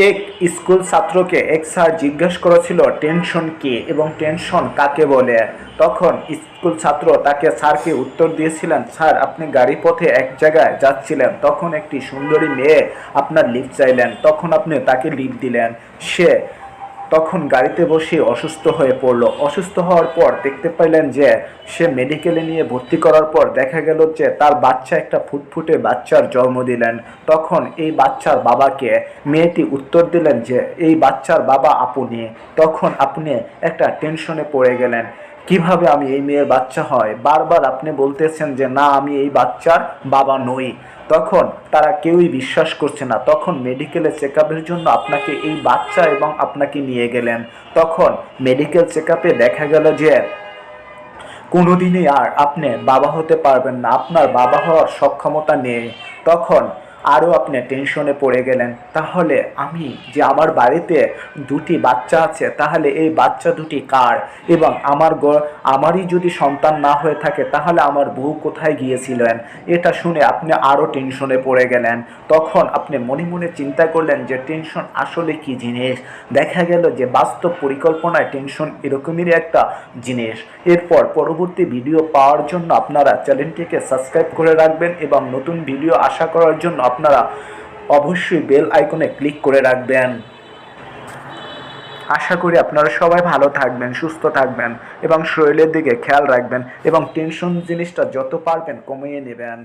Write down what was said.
এক স্কুল ছাত্রকে এক স্যার জিজ্ঞেস করেছিল টেনশন কি এবং টেনশন কাকে বলে। তখন স্কুল ছাত্র স্যারকে উত্তর দিয়েছিলেন, স্যার আপনি গাড়ি পথে এক জায়গায় যাচ্ছিলেন, তখন একটি সুন্দরী মেয়ে আপনার লিফট চাইলেন, তখন আপনি তাকে লিফট দিলেন। সে তখন গাড়িতে বসে অসুস্থ হয়ে পড়ল। অসুস্থ হওয়ার পর দেখতে পাইলেন যে সে মেডিকেলে নিয়ে ভর্তি করার পর দেখা গেল যে তার বাচ্চা একটা ফুটফুটে বাচ্চার জন্ম দিলেন। তখন এই বাচ্চার বাবাকে মেয়েটি উত্তর দিলেন যে এই বাচ্চার বাবা আপনি। তখন আপনি একটা টেনশনে পড়ে গেলেন, কিভাবে আমি এই মেয়ের বাচ্চা হয়, বারবার আপনি বলতেছেন যে না আমি এই বাচ্চার বাবা নই। তখন তারা কেউই বিশ্বাস করছে না। তখন মেডিকেলে চেক আপের জন্য আপনাকে এই বাচ্চা এবং আপনাকে নিয়ে গেলেন। তখন মেডিকেল চেক আপে দেখা গেল যে কোনোদিনই আর আপনি বাবা হতে পারবেন না, আপনার বাবা হওয়ার সক্ষমতা নেই। তখন আরও আপনি টেনশনে পড়ে গেলেন, তাহলে আমি যে আমার বাড়িতে দুটি বাচ্চা আছে, তাহলে এই বাচ্চা দুটি কার, এবং আমারই যদি সন্তান না হয়ে থাকে তাহলে আমার বউ কোথায় গিয়েছিলেন। এটা শুনে আপনি আরও টেনশনে পড়ে গেলেন। তখন আপনি মনে মনে চিন্তা করলেন যে টেনশন আসলে কি জিনিস। দেখা গেল যে বাস্তব পরিকল্পনায় টেনশন এরকমেরই একটা জিনিস। এরপর পরবর্তী ভিডিও পাওয়ার জন্য আপনারা চ্যানেলটিকে সাবস্ক্রাইব করে রাখবেন এবং নতুন ভিডিও আশা করার জন্য আপনারা অবশ্যই বেল আইকনে ক্লিক করে রাখবেন। আশা করি আপনারা সবাই ভালো থাকবেন, সুস্থ থাকবেন এবং শরীরের দিকে খেয়াল রাখবেন এবং টেনশন জিনিসটা যত পারবেন কমিয়ে নেবেন।